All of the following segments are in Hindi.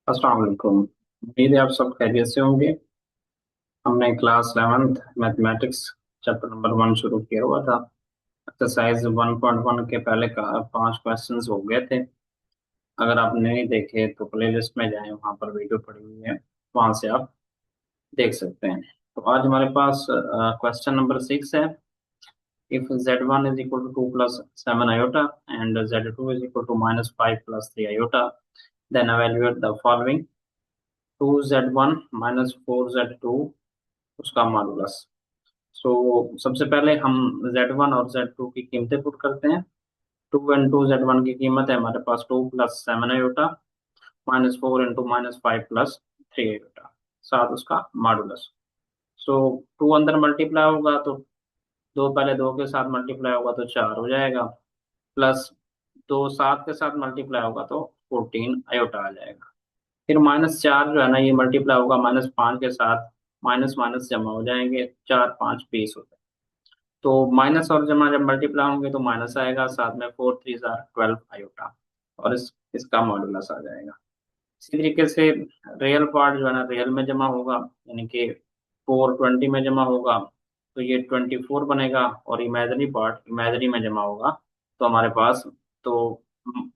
अस्सलाम वालेकुम। उम्मीद है आप सब खैरियत से होंगे। हमने class 11th mathematics chapter number 1 शुरू किया हुआ था। एक्सरसाइज 1.1 के पहले का 5 क्वेश्चंस हो गए थे। अगर आप नहीं देखे तो प्लेलिस्ट में जाएं, वहां पर वीडियो पड़ी हुई है, वहां से आप देख सकते हैं। तो आज हमारे पास क्वेश्चन नंबर 6 है। If z1 is equal to 2 plus 7 iota and z2 is equal to minus 5 plus 3 iota, then evaluate the following: 2z1 minus 4z2 उसका मॉडुलस। सो सबसे पहले हम z1 और z2 की कीमतें पुट करते हैं। 2 इंटू z1 की कीमत है हमारे पास 2 + 7 आयोटा, -4 इंटू -5 + 3 आयोटा, साथ उसका मॉडुलस। सो 2 अंदर मल्टीप्लाई होगा तो दो पहले दो के साथ मल्टीप्लाई होगा तो 4 हो जाएगा, प्लस दो 7 के साथ मल्टीप्लाई होगा तो 14 आयोटा आ जाएगा। फिर -4 जो है ना, ये मल्टीप्लाई होगा -5 के साथ, माइनस माइनस जमा हो जाएंगे, 4 5 20 होते हैं। तो माइनस और जमा जब मल्टीप्लाई होंगे तो माइनस आएगा, साथ में 4 3 12 आयोटा, और इसका मॉडुलस आ जाएगा। इसी तरीके से रियल पार्ट जो है ना, रियल में जमा होगा, यानी कि 4 20 में जमा होगा तो ये 24 बनेगा, और इमेजरी पार्ट इमेजरी में जमा होगा तो हमारे पास तो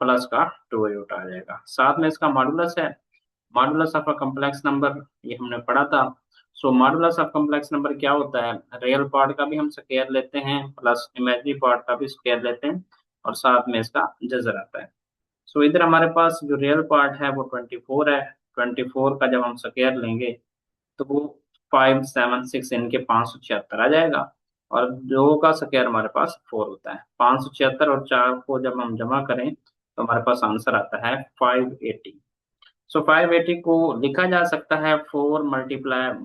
प्लस का 2 आयोटा आ जाएगा। साथ में इसका मॉडुलस है, modulus of a complex number, ये हमने पढ़ा था। सो मॉडुलस ऑफ कॉम्प्लेक्स नंबर क्या होता है? रियल पार्ट का भी हम स्क्वायर लेते हैं, प्लस इमेजिनरी पार्ट का भी स्क्वायर लेते हैं, और साथ में इसका जजर आता है। सो इधर हमारे पास जो रियल पार्ट है वो 24 है। 24 का जब हम स्क्वायर लेंगे तो वो 5 7 6 इनके 576 आ जाएगा, और दो का स्क्वायर हमारे पास 4 होता है। 576 और 4 को जब हम जमा करें तो हमारे पास आंसर आता है 580। सो 580 को लिखा जा सकता है 4 ×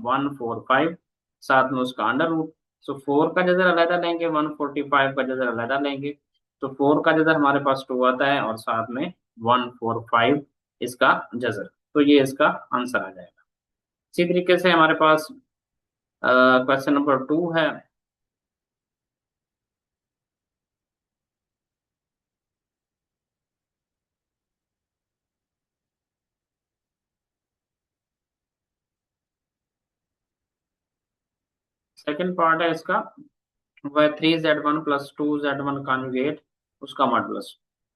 1 4 5, साथ में उसका अंडर रूट। सो 4 का जजर अलहदा लेंगे, 145 का जजर अलहदा लेंगे, तो 4 का जजर हमारे पास 2 आता है, और साथ में 145 इसका जजर। तो ये इसका आंसर आ जाएगा। इसी तरीके से हमारे पास क्वेश्चन नंबर 2 है। सेकंड पार्ट है इसका, वह 3z1 + 2z1 उसका मॉडुलस।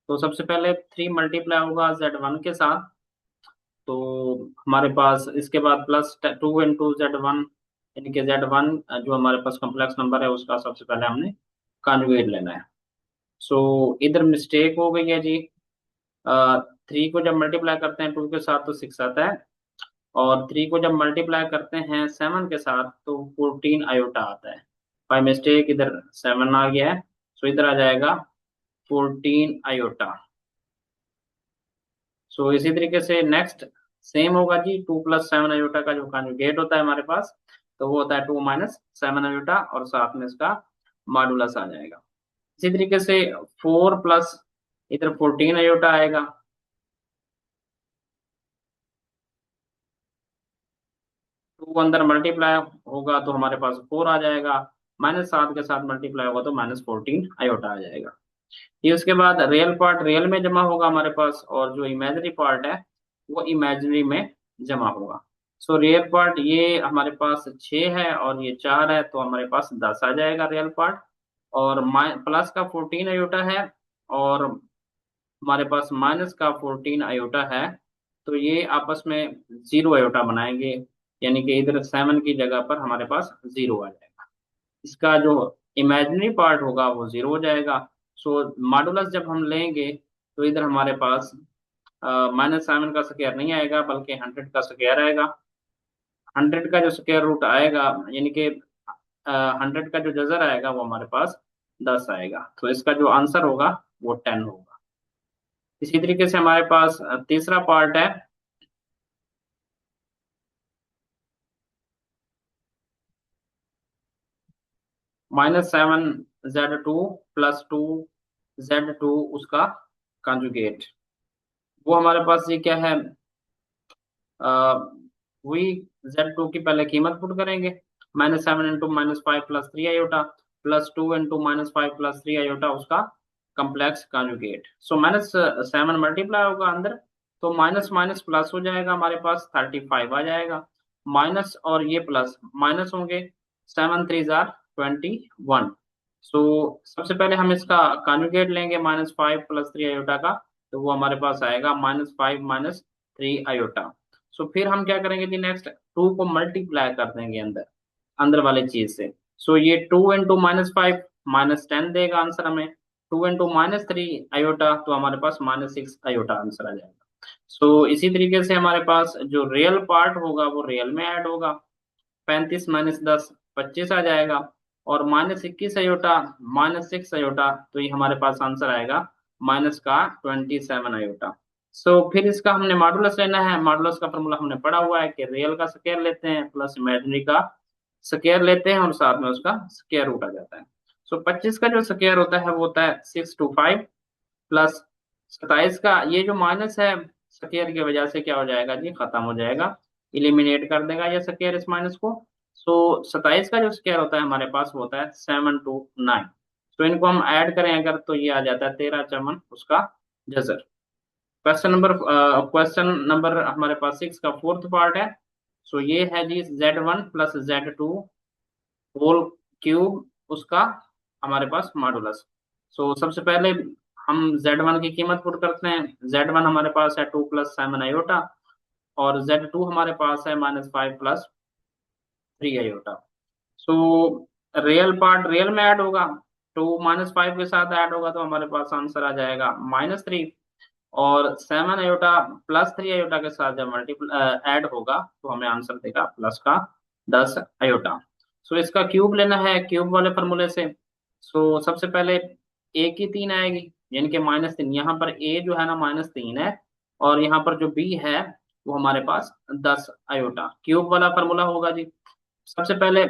तो सबसे पहले 3 मल्टीप्लाई होगा z1 के साथ, तो हमारे पास इसके बाद +2 × z1, यानी कि z1 जो हमारे पास कॉम्प्लेक्स नंबर है उसका सबसे पहले हमने कॉन्जुगेट लेना है। सो इधर मिस्टेक हो गई है जी। 3 को जब मल्टीप्लाई करते हैं 2 के साथ तो 6 आता है, और 3 को जब मल्टीप्लाई करते हैं 7 के साथ तो 14 आयोटा आता है। बाई मिस्टेक इधर 7 आ गया है, सो इधर आ जाएगा 14 आयोटा। सो इसी तरीके से नेक्स्ट सेम होगा जी। 2 + 7 आयोटा का जो कॉन्जुगेट होता है हमारे पास, तो वो होता है 2 - 7 आयोटा, और साथ में इसका मॉडुलस आ जाएगा। इसी तरीके से 4 प्लस इधर 14 आयोटा आएगा, 2 अंदर मल्टीप्लाई होगा तो हमारे पास 4 आ जाएगा, -7 के साथ मल्टीप्लाई होगा तो -14 आयोटा आ जाएगा। ये उसके बाद रियल पार्ट रियल में जमा होगा हमारे पास, और जो इमेजिनरी पार्ट है वो इमेजिनरी में जमा होगा। सो रियल पार्ट ये हमारे पास 6 है और ये 4 है, तो हमारे पास 10 आ जाएगा रियल पार्ट। और प्लस का 14 आयोटा है, और हमारे पास माइनस का 14 आयोटा है, तो ये आपस में 0 आयोटा बनाएंगे, यानी कि इधर 7 की जगह पर हमारे पास 0 आ जाएगा। इसका जो इमेजिनरी पार्ट होगा वो 0 हो जाएगा। सो मॉडुलस जब हम लेंगे तो इधर हमारे पास -7 का स्क्वायर नहीं आएगा, बल्कि 100 का स्क्वायर आएगा। 100 का जो स्क्वायर रूट आएगा, यानी कि 100 का जो जजर आएगा वो हमारे पास 10 आएगा, तो इसका जो आंसर होगा वो 10 होगा। इसी तरीके से हमारे पास तीसरा पार्ट है। -7z2 + 2z2 उसका कंजुगेट, वो हमारे पास ये क्या है? वही z2 की पहले कीमत पुट करेंगे, -7 × -5 + 3 आयोटा, +2 × -5 + 3 आयोटा उसका कम्प्लेक्स कॉन्जुगेट। सो -7 मल्टीप्लाई होगा अंदर, तो माइनस माइनस प्लस हो जाएगा, हमारे पास 35 आ जाएगा। माइनस और ये प्लस माइनस होंगे, 7 3 जार 21। सो सबसे पहले हम इसका कॉन्जुगेट लेंगे -5 + 3 आयोटा का, तो वो हमारे पास आएगा -5 - 3 आयोटा। सो फिर हम क्या करेंगे जी, नेक्स्ट 2 को मल्टीप्लाई कर देंगे अंदर अंदर वाले चीज से। सो ये 2 × -5 -10 देगा आंसर हमें। 2 × -3 आयोटा, तो हमारे पास -6 आयोटा आंसर आ जाएगा। सो इसी तरीके से हमारे पास जो रियल पार्ट होगा वो रियल में ऐड होगा। 35 - 10 25 आ जाएगा। और -21 आयोटा -6 आयोटा, तो ये हमारे पास आंसर आएगा -27 आयोटा। सो फिर इसका हमने मॉडुलस लेना है। मॉडुलस का फॉर्मूला हमने पढ़ा हुआ है कि रियल का स्क्वायर लेते हैं प्लस इमेजिनरी का स्क्वायर लेते हैं और साथ में उसका स्क्वायर रूट आ जाता है। सो 25 का जो स्क्वायर होता है वो होता है 625, प्लस 27 का ये जो माइनस है स्क्वायर की वजह से क्या हो जाएगा जी, खत्म हो जाएगा, इलिमिनेट कर देगा ये स्क्वायर इस माइनस को। सो 27 का जो स्क्वायर होता है हमारे पास वो होता है 729। तो इनको हम ऐड करें अगर, तो ये आ जाता है 13 - उसका जजर। क्वेश्चन नंबर हमारे पास 6 का फोर्थ पार्ट है। सो ये है जी Z1 + Z2 होल क्यूब, उसका हमारे पास मॉडुलस। सो सबसे पहले हम Z1 की कीमत पुट करते हैं। Z1 हमारे पास है 2 + 7 आयोटा, और Z2 हमारे पास है -5 + 3 iota. So real part real में ऐड होगा, 2 - 5 के साथ ऐड होगा, तो हमारे पास आंसर आ जाएगा -3। और 7 आयोटा +3 आयोटा के साथ जब मल्टीपल ऐड होगा तो हमें आंसर देगा प्लस का 10 आयोटा। सो इसका क्यूब लेना है क्यूब वाले फॉर्मूले से। सो सबसे पहले ए की 3 आएगी, यानी कि -3। यहाँ पर ए जो है ना -3 है, और यहाँ पर जो बी है वो हमारे पास 10 आयोटा। क्यूब वाला फॉर्मूला होगा जी। सबसे पहले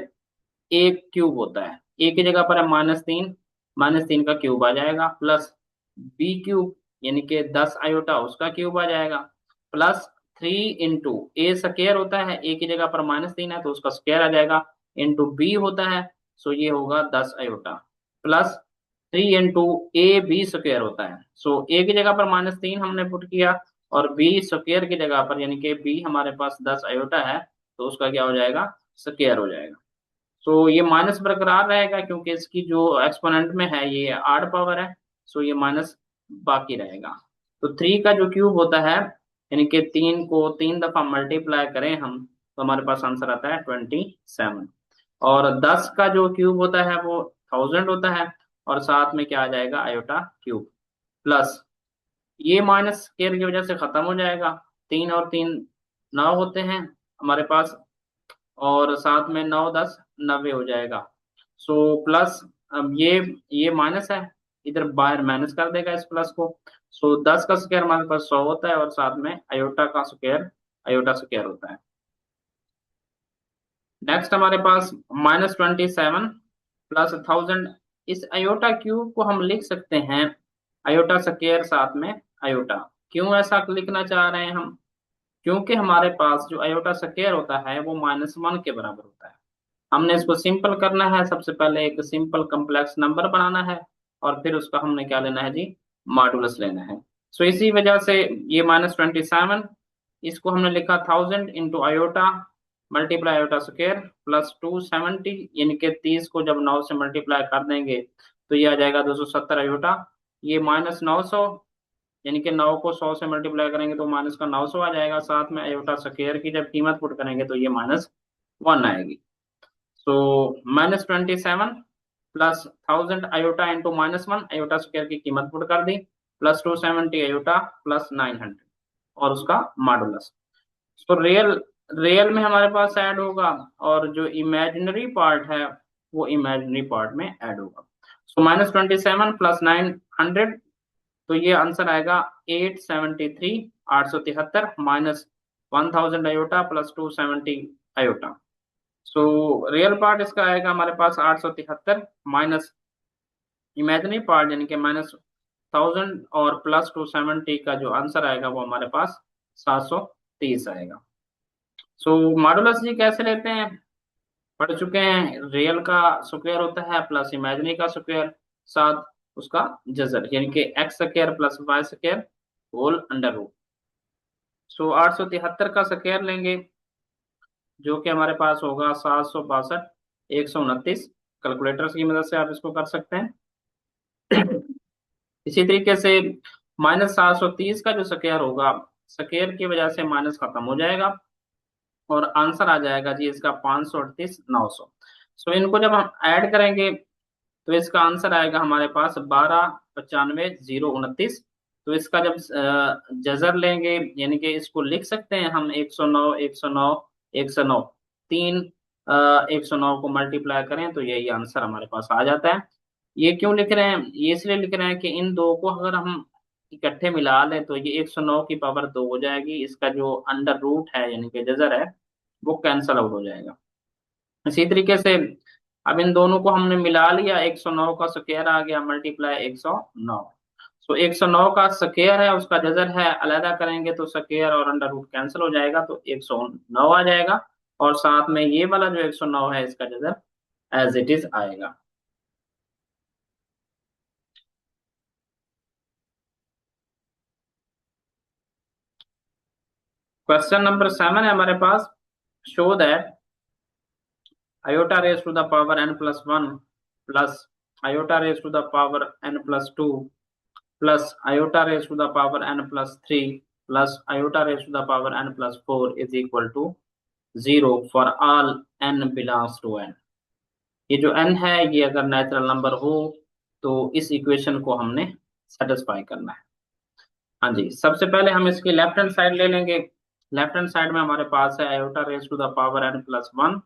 ए क्यूब होता है, ए की जगह पर है -3, -3 का क्यूब आ जाएगा, प्लस बी क्यूब यानी कि 10 आयोटा उसका क्यूब आ जाएगा, प्लस 3 × ए स्क्वायर होता है, ए की जगह पर -3 है तो उसका स्क्वायर आ जाएगा, इंटू बी होता है, सो ये होगा 10 iota, plus 3 × A B square होता है। सो ए की जगह पर -3 हमने पुट किया, और बी स्क्वायर की जगह पर यानी कि बी हमारे पास 10 आयोटा है, तो उसका क्या हो जाएगा, स्क्वायर हो जाएगा। सो ये माइनस बरकरार रहेगा क्योंकि इसकी जो एक्सपोनेंट में है ये आड पावर है, सो ये माइनस बाकी रहेगा। तो 3 का जो क्यूब होता है, यानी कि 3 को 3 दफा मल्टीप्लाई करें हम, तो हमारे पास आंसर आता है 27। और 10 का जो क्यूब होता है वो 1000 होता है, और साथ में क्या आ जाएगा, आयोटा क्यूब, प्लस ये माइनस स्केयर की वजह से खत्म हो जाएगा। 3 और 3 9 होते हैं हमारे पास, और साथ में 9 10 90 हो जाएगा। सो प्लस, अब ये माइनस है, इधर बाहर माइनस कर देगा इस प्लस को। सो 10 का स्क्वायर हमारे पास 100 होता है, और साथ में आयोटा स्क्वायर होता है। नेक्स्ट हमारे पास -27 + 1000। इस आयोटा क्यूब को हम लिख सकते हैं आयोटा स्क्वायर साथ में आयोटा। क्यों ऐसा लिखना चाह रहे हैं हम, क्योंकि हमारे पास जो आयोटा स्क्वायर होता है वो -1 के बराबर होता है। हमने इसको सिंपल करना है, सबसे पहले एक सिंपल कम्प्लेक्स नंबर बनाना है, और फिर उसका हमने क्या लेना है जी, मॉडुलस लेना है। सो इसी वजह से ये -27, इसको हमने लिखा 1000 × iota multiply iota square plus 270, यानी कि 30 को जब 9 से मल्टीप्लाई कर देंगे तो ये आ जाएगा 270 आयोटा। ये -900, यानी कि 9 को 100 से मल्टीप्लाई करेंगे तो माइनस का 900 आ जाएगा, साथ में आयोटा स्क्वायर की जब कीमत पुट करेंगे तो ये -1 आएगी। सो -27 + 1000 आयोटा × -1, आयोटा स्क्वायर की कीमत पुट कर दी, प्लस 270 आयोटा प्लस 900, और उसका मॉडुलस। तो रियल रियल में हमारे पास ऐड होगा, और जो इमेजिनरी पार्ट है वो इमेजिनरी पार्ट में ऐड होगा। सो -27 + 900, तो ये आंसर आएगा 873 -1000 iota plus 270 iota. So real part इसका आएगा हमारे पास 873, माइनस इमेजिनरी पार्ट यानी कि -1000, और प्लस 270 का जो आंसर आएगा वो हमारे पास 730 आएगा। सो मॉडुलस जी कैसे लेते हैं, पढ़ चुके हैं। रियल का स्क्वायर होता है प्लस इमेजिनरी का स्क्वायर, साथ उसका जजर, यानी कि x² + y² whole under root. सो 873 का स्क्वायर लेंगे, जो कि हमारे पास होगा 762 129। कैलकुलेटर्स की मदद से आप इसको कर सकते हैं। इसी तरीके से -730 का जो स्क्वायर होगा, स्क्वायर की वजह से माइनस खत्म हो जाएगा और आंसर आ जाएगा जी इसका 538 900। सो इनको जब हम ऐड करेंगे तो इसका आंसर आएगा हमारे पास 1295 029। तो इसका जब जजर लेंगे, यानी कि इसको लिख सकते हैं हम 109 109 109, तीन 109 को मल्टीप्लाई करें तो यही आंसर हमारे पास आ जाता है। ये क्यों लिख रहे हैं? ये इसलिए लिख रहे हैं कि इन दो को अगर हम इकट्ठे मिला लें तो ये 109 की पावर 2 हो जाएगी, इसका जो अंडर रूट है यानी कि जजर है वो कैंसल आउट हो जाएगा। इसी तरीके से अब इन दोनों को हमने मिला लिया, 109 का स्क्वायर आ गया मल्टीप्लाई 109। सो 109 का स्क्वायर है, उसका जजर है, अलहदा करेंगे तो स्क्वायर और अंडर रूट कैंसिल हो जाएगा तो 109 आ जाएगा। और साथ में ये वाला जो 109 है इसका जजर एज इट इज आएगा। क्वेश्चन नंबर 7 है हमारे पास। Show that iota raised to the power n plus 1 plus iota raised to the power n plus 2 plus iota raised to the power n plus 3 plus iota raised to the power n plus 4 is equal to 0 for all n belongs to n। ये जो n है ये अगर नेचुरल नंबर हो तो इस इक्वेशन को हमने सेटिस्फाई करना है। हाँ जी, सबसे पहले हम इसकी लेफ्ट हैंड साइड ले लेंगे। लेफ्ट हैंड साइड में हमारे पास है iota raise to the power n plus 1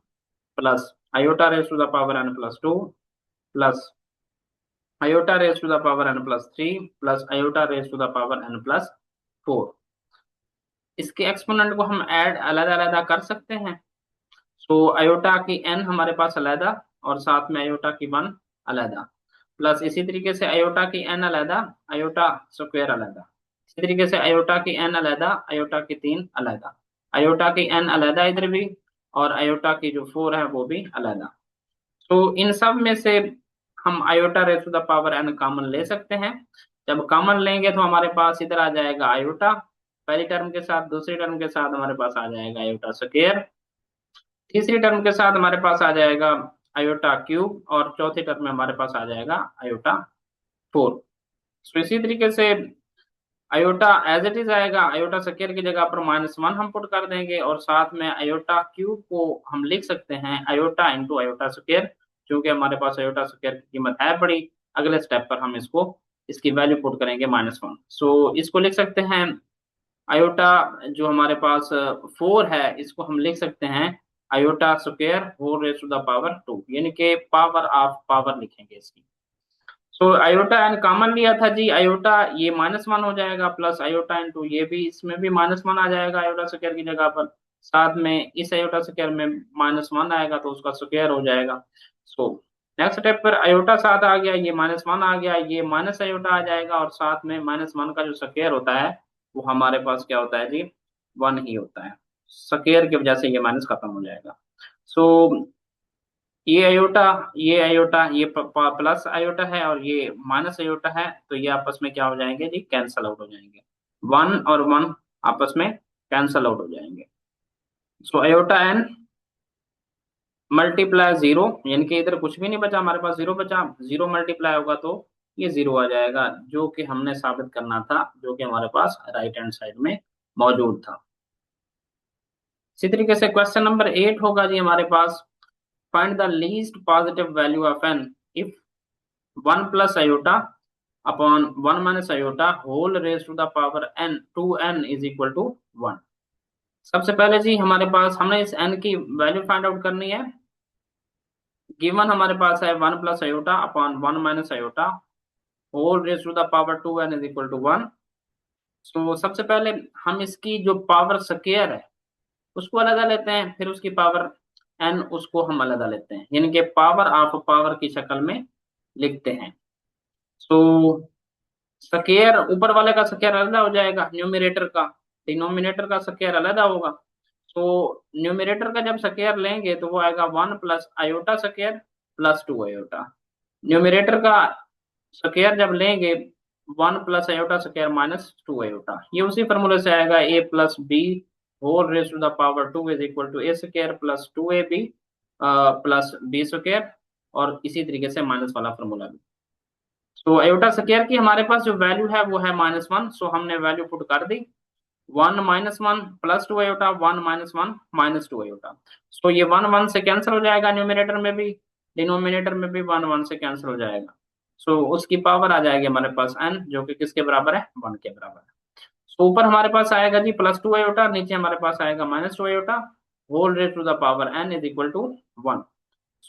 plus iota raise to the power n plus 2 plus iota raise to the power n plus 3 plus iota raise to the power n plus 4। इसके एक्सपोनेंट को हम ऐड अलग अलग कर सकते हैं। सो आयोटा की n हमारे पास अलहदा और साथ में आयोटा की 1 अलहदा, प्लस इसी तरीके से आयोटा की n अलहदा, आयोटा स्क्वायर अलहदा। इसी तरीके से आयोटा की n अलहदा, आयोटा की 3 अलहदा, आयोटा की n अलहदा इधर भी, और आयोटा की जो 4 है वो भी अलहदा। तो इन सब में से हम iota raise to the power n common ले सकते हैं। जब कॉमन लेंगे तो हमारे पास इधर आ जाएगा आयोटा पहली टर्म के साथ, दूसरी टर्म के साथ हमारे पास आ जाएगा आयोटा स्क्वायर, तीसरी टर्म के साथ हमारे पास आ जाएगा आयोटा क्यूब, और चौथी टर्म में हमारे पास आ जाएगा आयोटा 4। तो इसी तरीके से आयोटा एज इट इज आएगा, आयोटा स्क्वायर की जगह पर -1 हम पुट कर देंगे और साथ में आयोटा क्यूब को हम लिख सकते हैं आयोटा इंटू आयोटा स्क्वायर, क्योंकि हमारे पास आयोटा स्क्वायर की कीमत है बड़ी। अगले स्टेप पर हम इसको इसकी वैल्यू पुट करेंगे -1। सो इसको लिख सकते हैं आयोटा जो हमारे पास 4 है इसको हम लिख सकते हैं iota square whole raise to the power 2, यानी कि पावर ऑफ पावर लिखेंगे इसकी। सो आयोटा एन कॉमन लिया था जी, आयोटा ये -1 हो जाएगा प्लस आयोटा इंटू ये भी, इसमें भी -1 आ जाएगा आयोटा स्क्वायर की जगह पर, साथ में इस आयोटा स्क्वायर में -1 आएगा तो उसका स्क्वायर हो जाएगा। सो नेक्स्ट स्टेप पर आयोटा साथ आ गया, ये -1 आ गया, ये माइनस आयोटा आ जाएगा और साथ में -1 का जो स्क्वायर होता है वो हमारे पास क्या होता है जी, 1 ही होता है। स्क्वायर की वजह से ये माइनस खत्म हो जाएगा। सो ये आयोटा ये आयोटा ये प्लस आयोटा है और ये माइनस आयोटा है, तो ये आपस में क्या हो जाएंगे जी, कैंसल आउट हो जाएंगे। 1 और 1 आपस में कैंसल आउट हो जाएंगे। सो आयोटा एन मल्टीप्लाई 0, यानी कि इधर कुछ भी नहीं बचा, हमारे पास 0 बचा, 0 मल्टीप्लाई होगा तो ये 0 आ जाएगा, जो कि हमने साबित करना था, जो कि हमारे पास राइट हैंड साइड में मौजूद था। इसी तरीके से क्वेश्चन नंबर 8 होगा जी हमारे पास। Find the least positive value of N if 1 plus iota upon 1 minus iota whole raise to the power n 2n is equal to 1। सबसे पहले जी हमारे पास हमने इस n की वैल्यू फाइंड आउट करनी है। गिवन हमारे पास है 1 plus iota upon 1 minus iota whole raise to the power 2n is equal to 1। तो सबसे पहले हम इसकी जो पावर स्क्वायर है उसको अलग लेते हैं, फिर उसकी पावर n उसको हम अलग लेते हैं, यानी कि पावर ऑफ पावर की शक्ल में लिखते हैं। सो स्क्वायर ऊपर वाले का स्क्वायर अलग हो जाएगा, न्यूमरेटर का, डिनोमिनेटर का स्क्वायर अलग होगा। तो न्यूमरेटर का जब स्क्वायर लेंगे तो वो आएगा 1 plus iota square plus 2 iota. Numerator का स्क्वायर जब लेंगे 1 plus iota square minus 2 iota, ये उसी फॉर्मूले से आएगा a plus B whole raise to the power 2 is equal to A square plus 2ab plus B square, और इसी तरीके से माइनस वाला फॉर्मूला भी। तो आयोटा स्क्वायर की हमारे पास जो वैल्यू है वो है -1, सो हमने वैल्यू पुट कर दी 1 - 1 प्लस 2 आयोटा, 1 - 1 -2 आयोटा। तो ये 1 1 से कैंसिल हो जाएगा, न्यूमिनेटर में भी डिनोमिनेटर में भी 1 1 से कैंसिल हो जाएगा। सो उसकी पावर आ जाएगी हमारे पास n, जो कि किसके बराबर है, 1 के बराबर है। सो ऊपर हमारे पास आएगा जी +2 आयोटा, नीचे हमारे पास आएगा -2 iota, whole raise to the power n is equal to 1।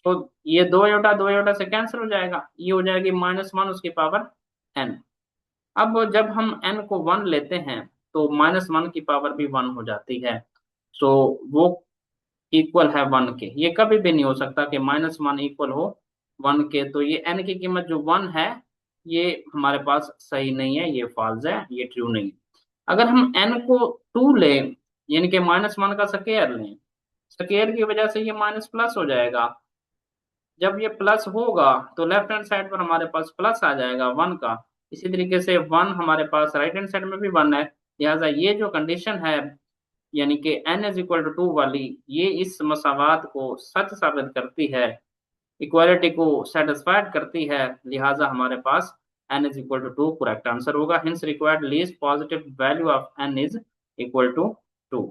तो ये 2 आयोटा से कैंसिल हो जाएगा, ये हो जाएगी -1 उसकी पावर n। अब जब हम n को 1 लेते हैं तो -1 की पावर भी 1 हो जाती है। सो वो इक्वल है 1 के, ये कभी भी नहीं हो सकता कि -1 इक्वल हो 1 के। तो ये n की कीमत जो 1 है ये हमारे पास सही नहीं है, ये फॉल्स है, ये ट्रू नहीं है। अगर हम n को 2 लें, यानी कि -1 का स्क्वायर लें, स्क्वायर की वजह से ये माइनस प्लस हो जाएगा। जब ये प्लस होगा तो लेफ्ट हैंड साइड पर हमारे पास प्लस आ जाएगा 1 का। इसी तरीके से 1 हमारे पास राइट हैंड साइड में भी 1 है, लिहाजा ये जो कंडीशन है यानी कि n इज इक्वल टू 2 वाली, ये इस मसावात को सच साबित करती है, इक्वालिटी को सेटिस्फाइड करती है, लिहाजा हमारे पास n is equal to 2 correct answer होगा। Hence required least positive value of n is equal to 2।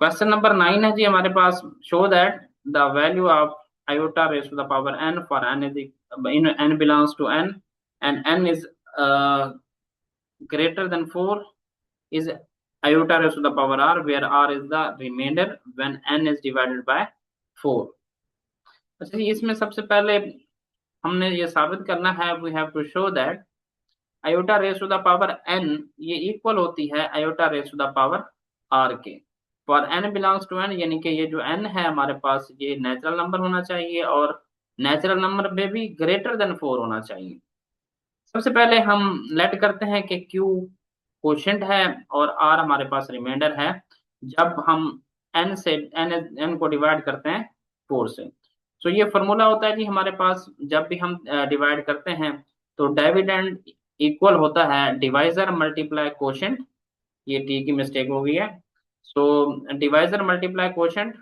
Question number 9 है जी हमारे पास, show that the value of iota raised to the power n for n is in n belongs to n and n is greater than 4 is iota raised to the power r, where r is the remainder when n is divided by 4। अच्छा जी, इसमें सबसे पहले हमने ये साबित करना है, we have to show that iota raised to the power n ये इक्वल होती है iota raised to the power r के। For n belongs to n, यानी कि ये जो n है हमारे पास ये नेचुरल नंबर होना चाहिए और नेचुरल नंबर में भी ग्रेटर देन 4 होना चाहिए। सबसे पहले हम लेट करते हैं कि q कोशेंट है और r हमारे पास रिमाइंडर है। जब हम n से n को डिवाइड करते हैं 4 से, तो ये फॉर्मूला होता है जी हमारे पास, जब भी हम डिवाइड करते हैं तो डिविडेंड इक्वल होता है डिवाइजर मल्टीप्लाई कोशेंट, ये टी की मिस्टेक हो गई है। So divisor multiply quotient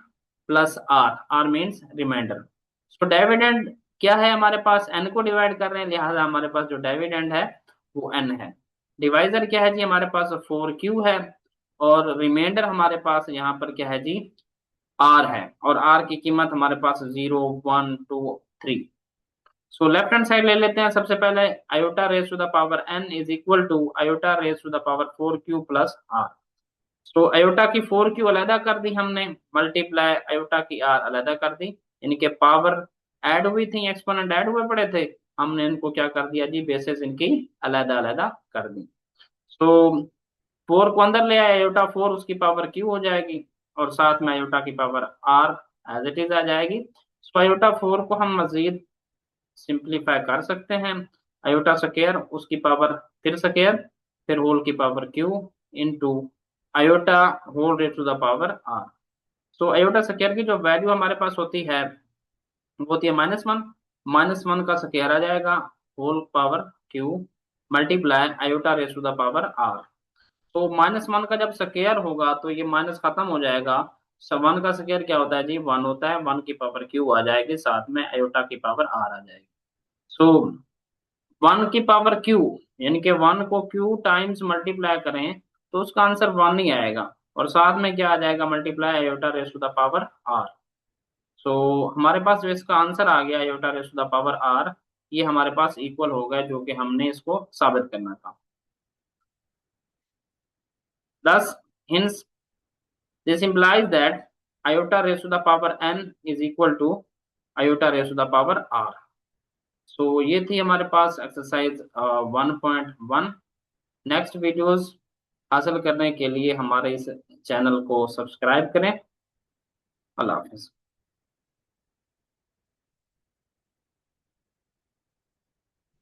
plus R, R means remainder. So dividend क्या है हमारे पास, एन को डिवाइड कर रहे हैं, लिहाजा हमारे पास जो डिविडेंड है वो एन है। डिवाइजर क्या है जी हमारे पास 4q है, और रिमाइंडर हमारे पास यहाँ पर क्या है जी आर है, और आर की कीमत हमारे पास 0 1 2 3। सो लेफ्ट हैंड साइड ले लेते हैं। सबसे पहले iota raise to the power n is equal to iota raise to the power 4q plus r। So iota की 4q अलग कर दी हमने, मल्टीप्लाई आयोटा की r अलग कर दी, यानी कि पावर ऐड हुई थी, एक्सपोनेंट ऐड हुए पड़े थे, हमने इनको क्या कर दिया जी बेसिस इनकी अलग अलग कर दी। सो 4 को अंदर ले आए, आयोटा 4 उसकी पावर q हो जाएगी, और साथ में आयोटा की power r as it is आ जाएगी। सो आयोटा 4 को हम मजीद सिंप्लीफाई कर सकते हैं, आयोटा स्क्वायर उसकी पावर फिर स्क्वायर फिर होल की power q into iota whole raise to the power r। So iota square की जो वैल्यू हमारे पास होती है वो होती है -1, -1 का स्क्वायर आ जाएगा whole power q multiply iota raise to the power r। तो -1 का जब स्क्वायर होगा तो ये माइनस खत्म हो जाएगा। सब 1 का स्क्वायर क्या होता है जी 1 होता है, 1 की पावर q आ जाएगी, साथ में आयोटा की पावर r आ जाएगी। सो 1 की पावर q, यानी कि 1 को q टाइम्स मल्टीप्लाई करें तो उसका आंसर 1 ही आएगा, और साथ में क्या आ जाएगा multiply iota raise to the power r। So हमारे पास जो इसका आंसर आ गया iota raise to the power r, ये हमारे पास इक्वल हो गया, जो कि हमने इसको साबित करना था। Thus, hence, this implies that iota raised to the power n is equal to iota raised to the power r। सो ये थी हमारे पास एक्सरसाइज 1.1। नेक्स्ट वीडियोस हासिल करने के लिए हमारे इस चैनल को सब्सक्राइब करें। अल्लाह हाफिज।